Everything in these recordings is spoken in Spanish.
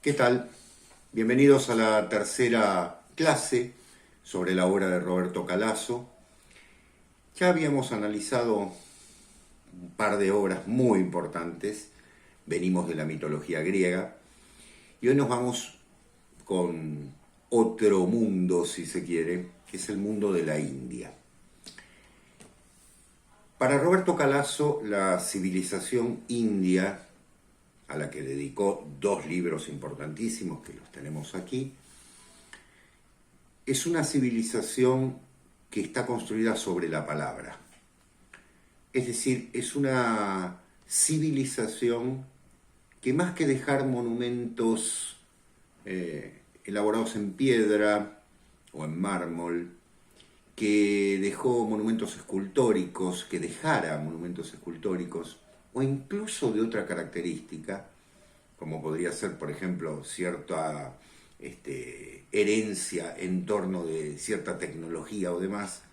¿Qué tal? Bienvenidos a la tercera clase sobre la obra de Roberto Calasso. Ya habíamos analizado un par de obras muy importantes, venimos de la mitología griega, y hoy nos vamos con otro mundo, si se quiere, que es el mundo de la India. Para Roberto Calasso, la civilización india, a la que dedicó dos libros importantísimos, que los tenemos aquí, es una civilización que está construida sobre la palabra. Es decir, es una civilización que más que dejar monumentos elaborados en piedra o en mármol, que dejó monumentos escultóricos, que dejara monumentos escultóricos, o incluso de otra característica, como podría ser, por ejemplo, cierta herencia en torno de cierta tecnología o demás.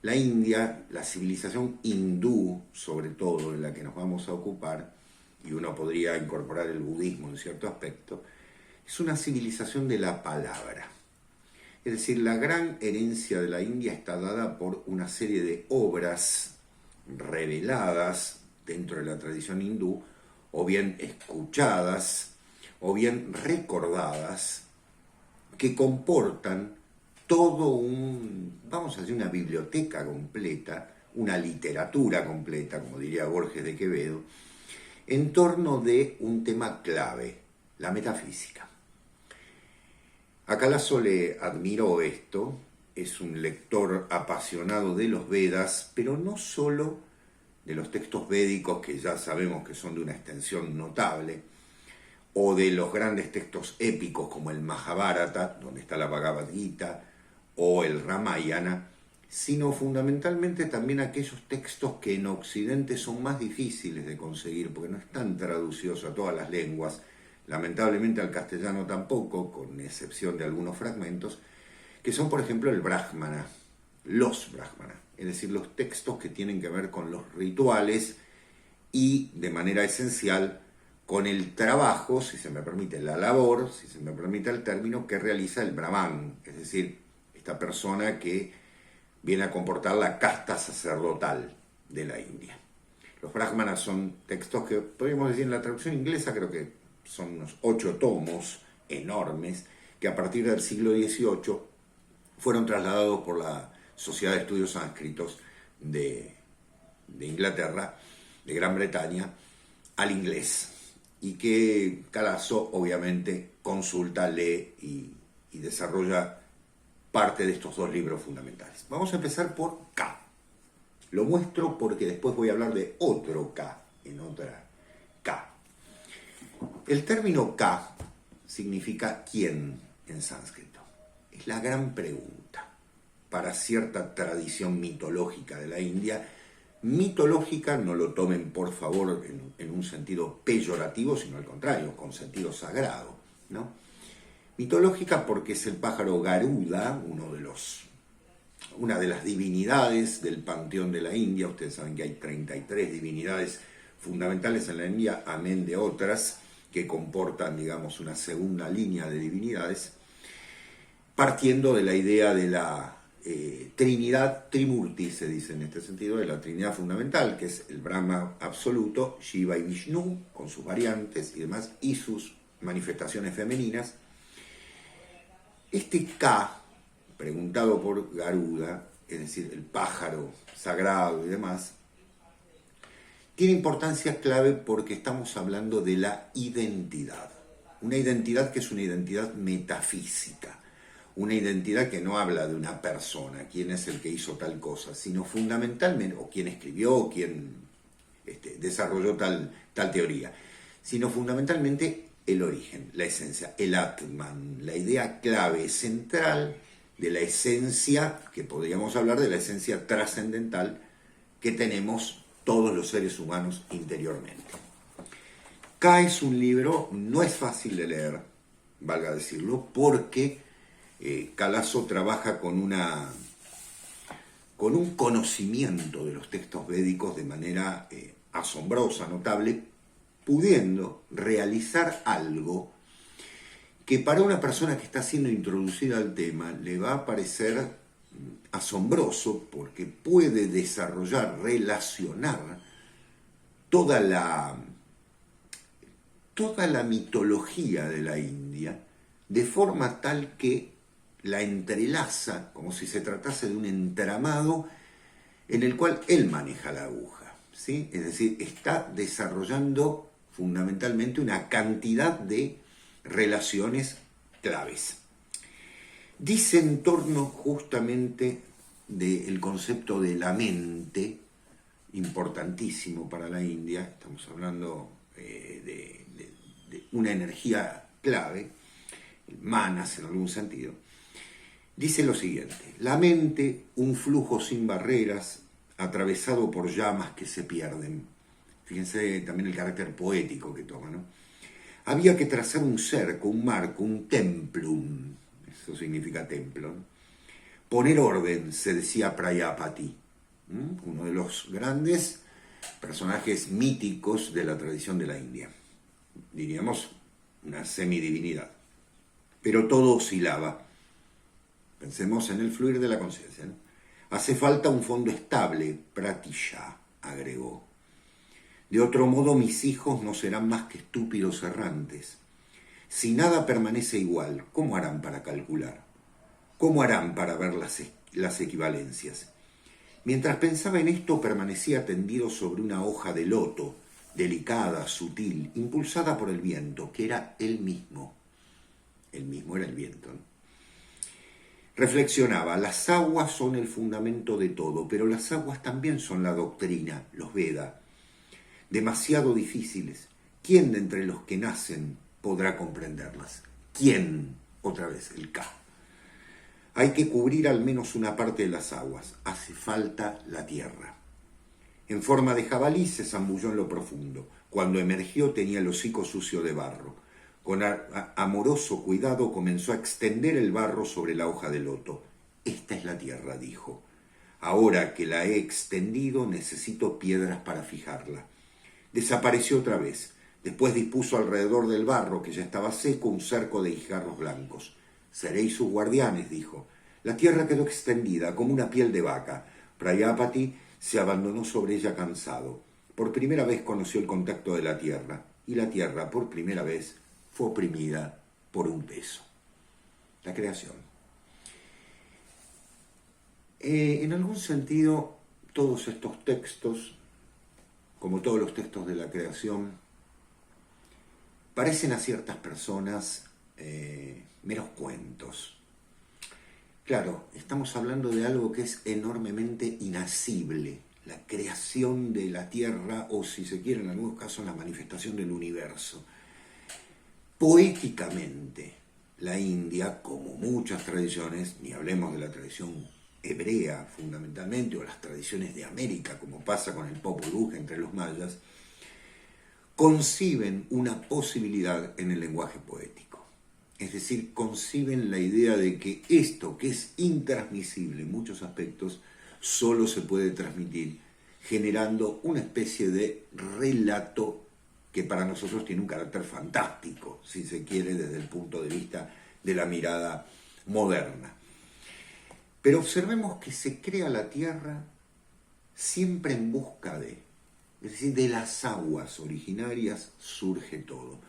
La India, la civilización hindú, sobre todo, en la que nos vamos a ocupar, y uno podría incorporar el budismo en cierto aspecto, es una civilización de la palabra. Es decir, la gran herencia de la India está dada por una serie de obras reveladas dentro de la tradición hindú, o bien escuchadas, o bien recordadas, que comportan todo vamos a decir, una biblioteca completa, una literatura completa, como diría Borges de Quevedo, en torno de un tema clave, la metafísica. A Calasso le admiró esto, es un lector apasionado de los Vedas, pero no solo de los textos védicos, que ya sabemos que son de una extensión notable, o de los grandes textos épicos como el Mahabharata, donde está la Bhagavad Gita, o el Ramayana, sino fundamentalmente también aquellos textos que en Occidente son más difíciles de conseguir, porque no están traducidos a todas las lenguas, lamentablemente al castellano tampoco, con excepción de algunos fragmentos, que son, por ejemplo, el Brahmana, los Brahmana, es decir, los textos que tienen que ver con los rituales y, de manera esencial, con el trabajo, si se me permite, la labor, si se me permite el término, que realiza el Brahman, es decir, esta persona que viene a comportar la casta sacerdotal de la India. Los Brahmanas son textos que, podríamos decir en la traducción inglesa, creo que son unos 8 tomos enormes, que a partir del siglo XVIII fueron trasladados por la Sociedad de Estudios Sánscritos de Inglaterra, de Gran Bretaña, al inglés, y que Calasso obviamente consulta, lee y desarrolla parte de estos dos libros fundamentales. Vamos a empezar por K. Lo muestro porque después voy a hablar de otro K, en otra K. El término K significa quién en sánscrito. Es la gran pregunta para cierta tradición mitológica de la India. Mitológica, no lo tomen por favor en un sentido peyorativo, sino al contrario, con sentido sagrado, ¿no? Mitológica porque es el pájaro Garuda, una de las divinidades del panteón de la India. Ustedes saben que hay 33 divinidades fundamentales en la India, amén de otras que comportan, digamos, una segunda línea de divinidades, partiendo de la idea de la Trinidad, Trimurti se dice en este sentido, de la Trinidad fundamental, que es el Brahma absoluto, Shiva y Vishnu, con sus variantes y demás, y sus manifestaciones femeninas. Este K, preguntado por Garuda, es decir, el pájaro sagrado y demás, tiene importancia clave porque estamos hablando de la identidad. Una identidad que es una identidad metafísica. Una identidad que no habla de una persona, quién es el que hizo tal cosa, sino fundamentalmente, o quién escribió, o quién desarrolló tal teoría, sino fundamentalmente el origen, la esencia, el Atman, la idea clave central de la esencia, que podríamos hablar de la esencia trascendental que tenemos todos los seres humanos interiormente. K es un libro, no es fácil de leer, valga decirlo, porque Calasso trabaja con un conocimiento de los textos védicos de manera asombrosa, notable, pudiendo realizar algo que para una persona que está siendo introducida al tema le va a parecer asombroso porque puede desarrollar, relacionar toda la mitología de la India de forma tal que la entrelaza como si se tratase de un entramado en el cual él maneja la aguja, ¿sí? Es decir, está desarrollando fundamentalmente una cantidad de relaciones claves. Dice en torno justamente del concepto de la mente, importantísimo para la India, estamos hablando de una energía clave, manas en algún sentido. Dice lo siguiente: la mente, un flujo sin barreras, atravesado por llamas que se pierden. Fíjense también el carácter poético que toma, ¿no? Había que trazar un cerco, un marco, un templum, eso significa templo, ¿no? Poner orden, se decía Prayapati, uno de los grandes personajes míticos de la tradición de la India. Diríamos una semidivinidad. Pero todo oscilaba. Pensemos en el fluir de la conciencia, ¿no? Hace falta un fondo estable, Pratisha, agregó. De otro modo, mis hijos no serán más que estúpidos errantes. Si nada permanece igual, ¿cómo harán para calcular? ¿Cómo harán para ver las equivalencias? Mientras pensaba en esto, permanecía tendido sobre una hoja de loto, delicada, sutil, impulsada por el viento, que era él mismo. Él mismo era el viento, ¿no? Reflexionaba: las aguas son el fundamento de todo, pero las aguas también son la doctrina, los Vedas. Demasiado difíciles. ¿Quién de entre los que nacen podrá comprenderlas? ¿Quién? Otra vez, el K. Hay que cubrir al menos una parte de las aguas. Hace falta la tierra. En forma de jabalí se zambulló en lo profundo. Cuando emergió tenía el hocico sucio de barro. Con amoroso cuidado comenzó a extender el barro sobre la hoja de loto. Esta es la tierra, dijo. Ahora que la he extendido, necesito piedras para fijarla. Desapareció otra vez. Después dispuso alrededor del barro, que ya estaba seco, un cerco de guijarros blancos. Seréis sus guardianes, dijo. La tierra quedó extendida como una piel de vaca. Prayapati se abandonó sobre ella cansado. Por primera vez conoció el contacto de la tierra, y la tierra, por primera vez, fue oprimida por un peso. La creación. En algún sentido, todos estos textos, como todos los textos de la creación, parecen a ciertas personas meros cuentos. Claro, estamos hablando de algo que es enormemente inacible, la creación de la Tierra, o si se quiere en algunos casos la manifestación del universo. Poéticamente, la India, como muchas tradiciones, ni hablemos de la tradición hebrea fundamentalmente, o las tradiciones de América, como pasa con el Popol Vuh entre los mayas, conciben una posibilidad en el lenguaje poético. Es decir, conciben la idea de que esto, que es intransmisible en muchos aspectos, solo se puede transmitir generando una especie de relato que para nosotros tiene un carácter fantástico, si se quiere, desde el punto de vista de la mirada moderna. Pero observemos que se crea la tierra siempre en busca de, es decir, de las aguas originarias surge todo.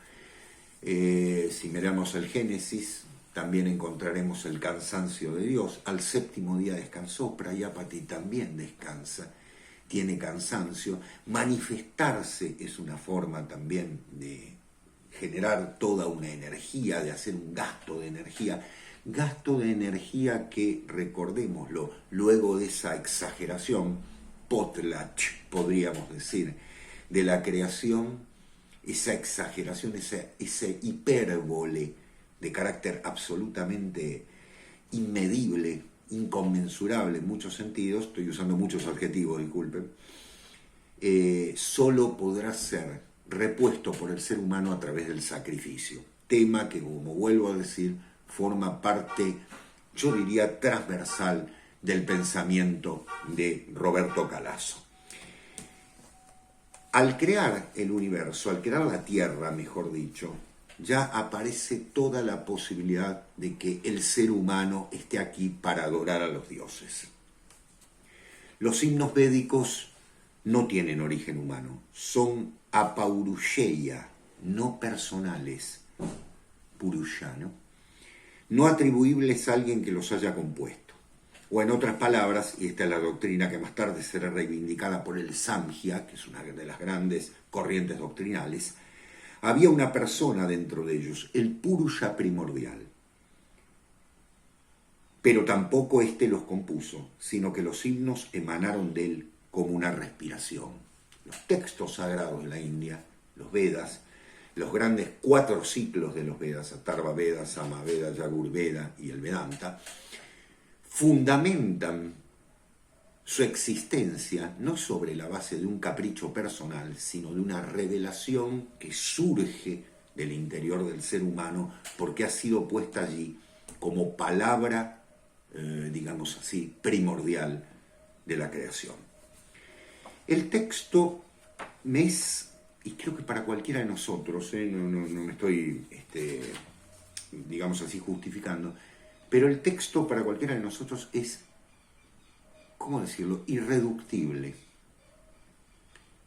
Si miramos el Génesis, también encontraremos el cansancio de Dios. Al séptimo día descansó, Prayapati también descansa, tiene cansancio. Manifestarse es una forma también de generar toda una energía, de hacer un gasto de energía que, recordémoslo, luego de esa exageración, potlatch, podríamos decir, de la creación, esa exageración, ese hipérbole de carácter absolutamente inmedible, inconmensurable en muchos sentidos, estoy usando muchos adjetivos, disculpen, solo podrá ser repuesto por el ser humano a través del sacrificio. Tema que, como vuelvo a decir, forma parte, yo diría, transversal del pensamiento de Roberto Calasso. Al crear el universo, al crear la Tierra, mejor dicho, ya aparece toda la posibilidad de que el ser humano esté aquí para adorar a los dioses. Los himnos védicos no tienen origen humano, son apaurusheya, no personales, purusha, ¿no? No atribuibles a alguien que los haya compuesto. O en otras palabras, y esta es la doctrina que más tarde será reivindicada por el Samkhya, que es una de las grandes corrientes doctrinales, había una persona dentro de ellos, el Purusha primordial. Pero tampoco éste los compuso, sino que los himnos emanaron de él como una respiración. Los textos sagrados de la India, los Vedas, los grandes 4 ciclos de los Vedas, Atharva Veda, Sama Veda, Yagur Veda y el Vedanta, fundamentan su existencia no sobre la base de un capricho personal, sino de una revelación que surge del interior del ser humano porque ha sido puesta allí como palabra, digamos así, primordial de la creación. El texto me es, y creo que para cualquiera de nosotros, no me estoy, digamos así, justificando, pero el texto para cualquiera de nosotros es, ¿cómo decirlo?, irreductible.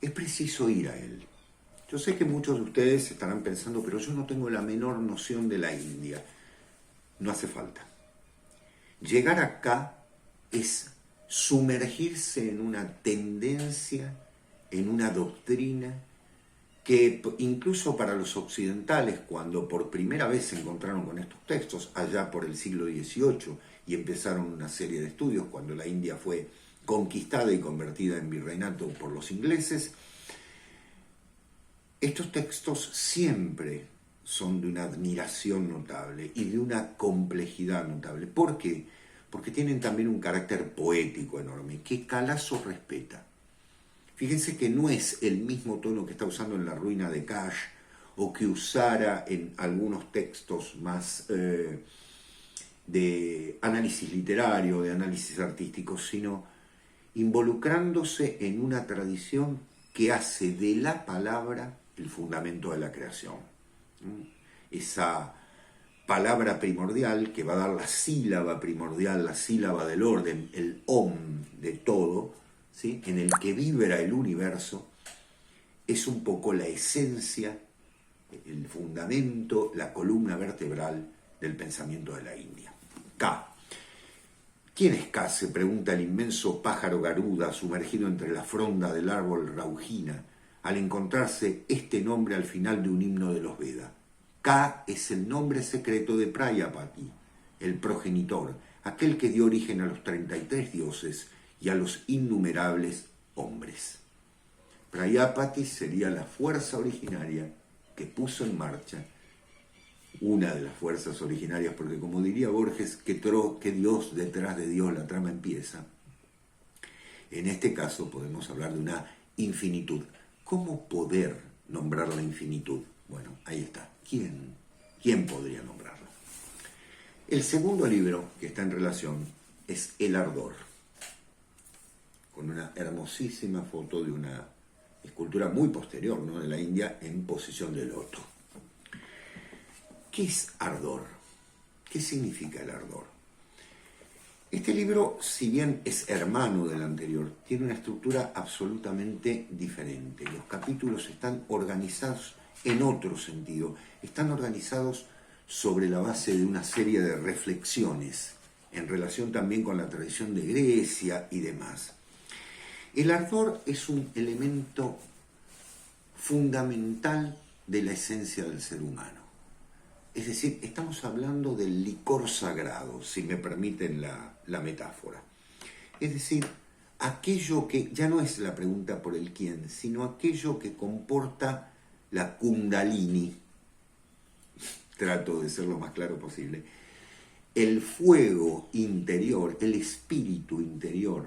Es preciso ir a él. Yo sé que muchos de ustedes estarán pensando, pero yo no tengo la menor noción de la India. No hace falta. Llegar acá es sumergirse en una tendencia, en una doctrina, que incluso para los occidentales, cuando por primera vez se encontraron con estos textos, allá por el siglo XVIII, y empezaron una serie de estudios, cuando la India fue conquistada y convertida en virreinato por los ingleses, estos textos siempre son de una admiración notable y de una complejidad notable. ¿Por qué? Porque tienen también un carácter poético enorme, que Calasso respeta. Fíjense que no es el mismo tono que está usando en La ruina de Kash o que usara en algunos textos más de análisis literario, de análisis artístico, sino involucrándose en una tradición que hace de la palabra el fundamento de la creación. Esa palabra primordial que va a dar la sílaba primordial, la sílaba del orden, el om de todo, ¿sí?, en el que vibra el universo, es un poco la esencia, el fundamento, la columna vertebral del pensamiento de la India. K. ¿Quién es K?, se pregunta el inmenso pájaro Garuda sumergido entre la fronda del árbol Raujina al encontrarse este nombre al final de un himno de los Vedas. K es el nombre secreto de Prayapati, el progenitor, aquel que dio origen a los 33 dioses y a los innumerables hombres. Prayapati sería la fuerza originaria que puso en marcha, una de las fuerzas originarias, porque como diría Borges, que Dios detrás de Dios la trama empieza. En este caso podemos hablar de una infinitud. ¿Cómo poder nombrar la infinitud? Bueno, ahí está. ¿Quién podría nombrarla? El segundo libro que está en relación es El Ardor, con una hermosísima foto de una escultura muy posterior, ¿no?, de la India en posición de loto. ¿Qué es ardor? ¿Qué significa el ardor? Este libro, si bien es hermano del anterior, tiene una estructura absolutamente diferente. Los capítulos están organizados en otro sentido. Están organizados sobre la base de una serie de reflexiones en relación también con la tradición de Grecia y demás. El ardor es un elemento fundamental de la esencia del ser humano. Es decir, estamos hablando del licor sagrado, si me permiten la metáfora. Es decir, aquello que ya no es la pregunta por el quién, sino aquello que comporta la kundalini, trato de ser lo más claro posible, el fuego interior, el espíritu interior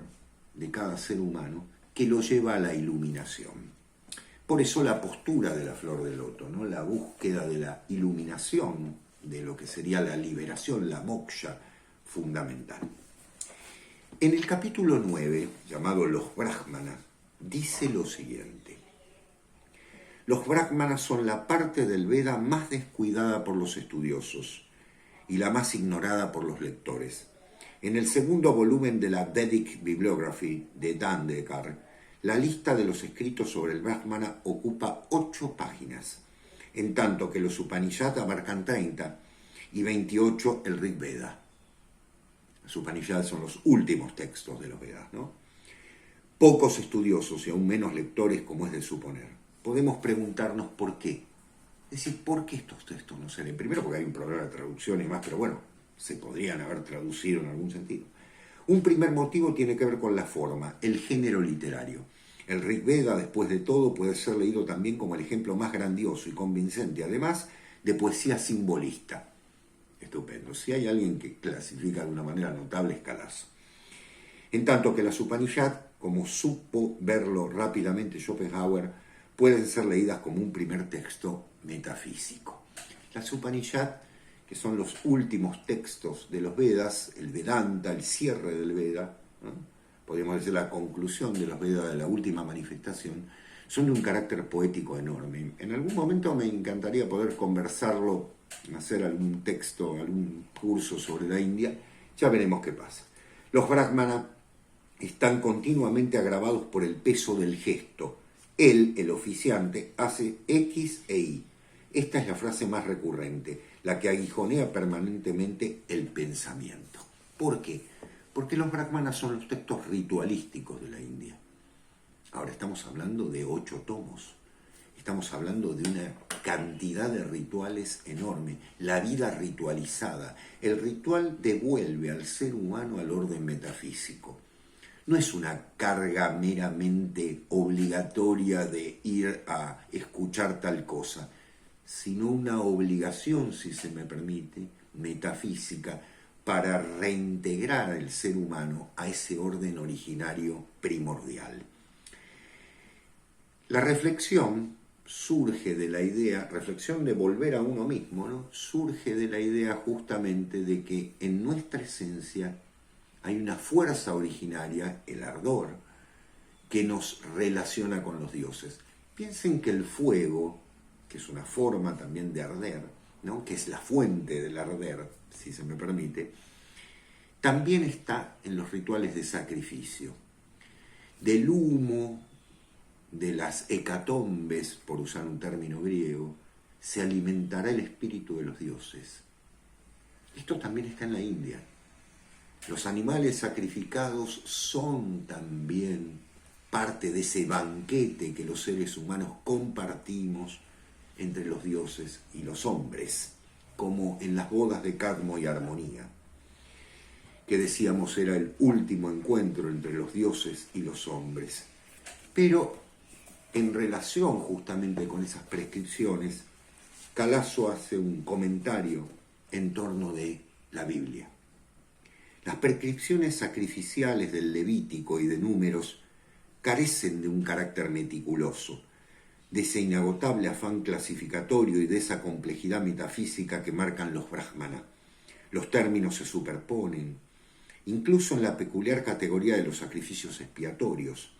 de cada ser humano que lo lleva a la iluminación. Por eso la postura de la flor de loto, ¿no?, la búsqueda de la iluminación, de lo que sería la liberación, la moksha fundamental. En el capítulo 9, llamado Los Brahmanas, dice lo siguiente: Los brahmanas son la parte del Veda más descuidada por los estudiosos y la más ignorada por los lectores. En el segundo volumen de la Vedic Bibliography de Dandekar, la lista de los escritos sobre el Brahmana ocupa 8 páginas, en tanto que los Upanishads abarcan 30 y 28 el Rig Veda. Los Upanishads son los últimos textos de los Vedas, ¿no? Pocos estudiosos y aún menos lectores, como es de suponer. Podemos preguntarnos por qué. Es decir, ¿por qué estos textos no se leen? Primero porque hay un problema de traducción y más, pero bueno, se podrían haber traducido en algún sentido. Un primer motivo tiene que ver con la forma, el género literario. El Rig Veda, después de todo, puede ser leído también como el ejemplo más grandioso y convincente, además de poesía simbolista. Estupendo. Si hay alguien que clasifica de una manera notable, es Calazo. En tanto que las Upanishads, como supo verlo rápidamente Schopenhauer, pueden ser leídas como un primer texto metafísico. Las Upanishads, que son los últimos textos de los Vedas, el Vedanta, el cierre del Veda, ¿no? Podríamos decir la conclusión de los Vedas, de la última manifestación, son de un carácter poético enorme. En algún momento me encantaría poder conversarlo, hacer algún texto, algún curso sobre la India, ya veremos qué pasa. Los brahmanas están continuamente agravados por el peso del gesto. Él, el oficiante, hace X e Y. Esta es la frase más recurrente, la que aguijonea permanentemente el pensamiento. ¿Por qué? Porque los brahmanas son los textos ritualísticos de la India. Ahora estamos hablando de 8 tomos. Estamos hablando de una cantidad de rituales enorme. La vida ritualizada. El ritual devuelve al ser humano al orden metafísico. No es una carga meramente obligatoria de ir a escuchar tal cosa, sino una obligación, si se me permite, metafísica, para reintegrar al ser humano a ese orden originario primordial. La reflexión surge de la idea, reflexión de volver a uno mismo, ¿no? Surge de la idea justamente de que en nuestra esencia hay una fuerza originaria, el ardor, que nos relaciona con los dioses. Piensen que el fuego, que es una forma también de arder, ¿no? Que es la fuente del arder, si se me permite, también está en los rituales de sacrificio. Del humo, de las hecatombes, por usar un término griego, se alimentará el espíritu de los dioses. Esto también está en la India. Los animales sacrificados son también parte de ese banquete que los seres humanos compartimos entre los dioses y los hombres, como en las bodas de Cadmo y Armonía, que decíamos era el último encuentro entre los dioses y los hombres. Pero en relación justamente con esas prescripciones, Calazo hace un comentario en torno de la Biblia. Las prescripciones sacrificiales del Levítico y de Números carecen de un carácter meticuloso, de ese inagotable afán clasificatorio y de esa complejidad metafísica que marcan los brahmanas. Los términos se superponen, incluso en la peculiar categoría de los sacrificios expiatorios.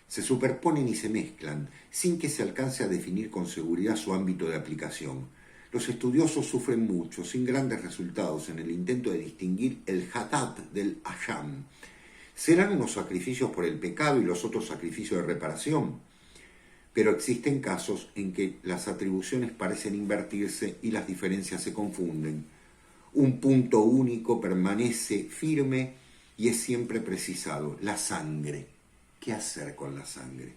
Se superponen y se mezclan, sin que se alcance a definir con seguridad su ámbito de aplicación. Los estudiosos sufren mucho, sin grandes resultados, en el intento de distinguir el hatat del asham. ¿Serán unos sacrificios por el pecado y los otros sacrificios de reparación? Pero existen casos en que las atribuciones parecen invertirse y las diferencias se confunden. Un punto único permanece firme y es siempre precisado: la sangre. ¿Qué hacer con la sangre?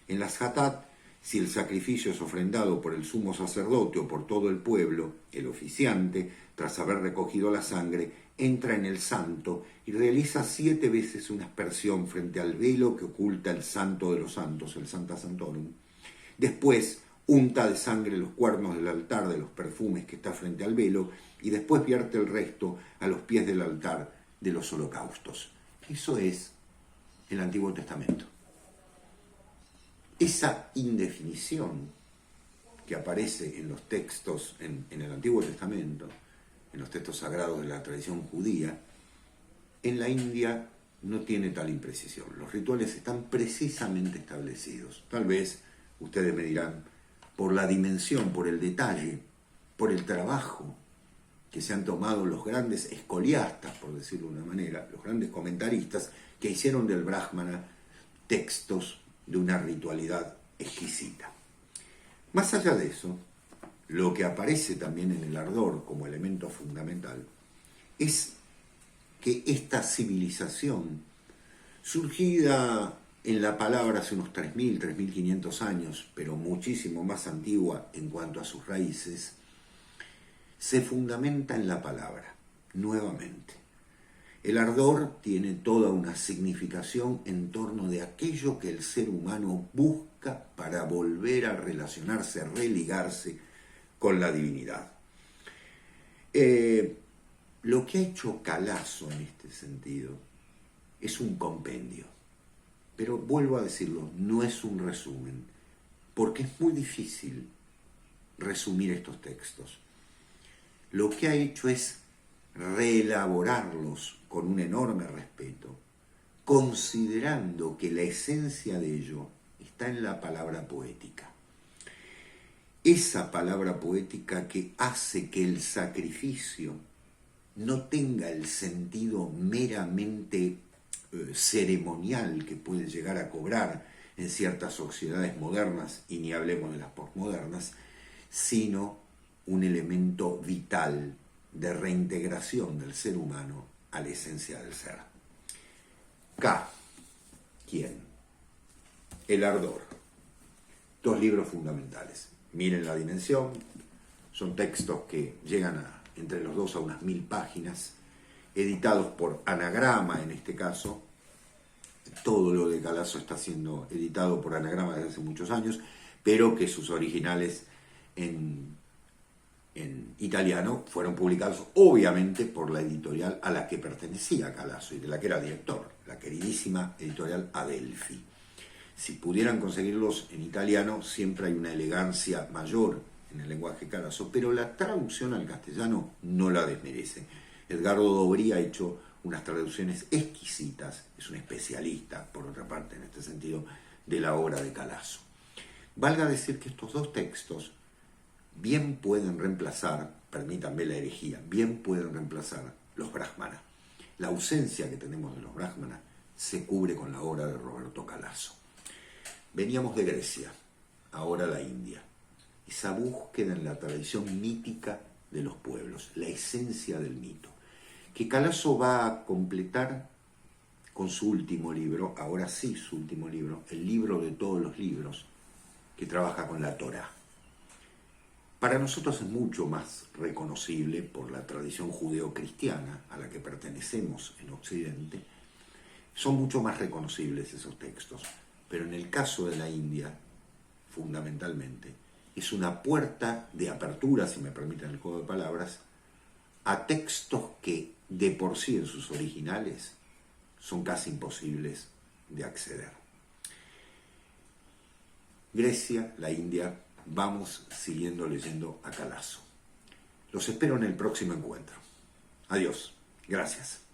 En las hatat, si el sacrificio es ofrendado por el sumo sacerdote o por todo el pueblo, el oficiante, tras haber recogido la sangre, entra en el santo y realiza 7 veces una aspersión frente al velo que oculta el santo de los santos, el Sancta Sanctorum. Después unta de sangre los cuernos del altar de los perfumes que está frente al velo y después vierte el resto a los pies del altar de los holocaustos. Eso es el Antiguo Testamento. Esa indefinición que aparece en los textos, en el Antiguo Testamento, en los textos sagrados de la tradición judía, en la India no tiene tal imprecisión. Los rituales están precisamente establecidos. Tal vez ustedes me dirán, por la dimensión, por el detalle, por el trabajo que se han tomado los grandes escoliastas, por decirlo de una manera, los grandes comentaristas que hicieron del Brahmana textos de una ritualidad exquisita. Más allá de eso, lo que aparece también en el ardor como elemento fundamental es que esta civilización, surgida en la palabra hace unos 3.000, 3.500 años, pero muchísimo más antigua en cuanto a sus raíces, se fundamenta en la palabra, nuevamente. El ardor tiene toda una significación en torno de aquello que el ser humano busca para volver a relacionarse, a religarse con la divinidad. Lo que ha hecho Calasso en este sentido es un compendio, pero vuelvo a decirlo, no es un resumen, porque es muy difícil resumir estos textos. Lo que ha hecho es reelaborarlos con un enorme respeto, considerando que la esencia de ello está en la palabra poética. Esa palabra poética que hace que el sacrificio no tenga el sentido meramente ceremonial que puede llegar a cobrar en ciertas sociedades modernas, y ni hablemos de las posmodernas, sino un elemento vital de reintegración del ser humano a la esencia del ser. K. ¿Quién? El ardor. Dos libros fundamentales. Miren la dimensión. Son textos que llegan entre los dos a unas 1000 páginas, editados por Anagrama en este caso. Todo lo de Calasso está siendo editado por Anagrama desde hace muchos años, pero que sus originales en italiano fueron publicados obviamente por la editorial a la que pertenecía Calasso y de la que era director, la queridísima editorial Adelphi. Si pudieran conseguirlos en italiano, siempre hay una elegancia mayor en el lenguaje Calasso, pero la traducción al castellano no la desmerece. Edgardo Dobrí ha hecho unas traducciones exquisitas, es un especialista, por otra parte, en este sentido, de la obra de Calasso. Valga decir que estos dos textos bien pueden reemplazar, permítanme la herejía, bien pueden reemplazar los Brahmana. La ausencia que tenemos de los Brahmana se cubre con la obra de Roberto Calasso. Veníamos de Grecia, ahora la India. Esa búsqueda en la tradición mítica de los pueblos, la esencia del mito, que Calasso va a completar con su último libro, ahora sí su último libro, el libro de todos los libros, que trabaja con la Torá. Para nosotros es mucho más reconocible por la tradición judeocristiana a la que pertenecemos en Occidente. Son mucho más reconocibles esos textos, pero en el caso de la India, fundamentalmente, es una puerta de apertura, si me permiten el juego de palabras, a textos que de por sí en sus originales son casi imposibles de acceder. Grecia, la India, vamos siguiendo leyendo a Calasso. Los espero en el próximo encuentro. Adiós. Gracias.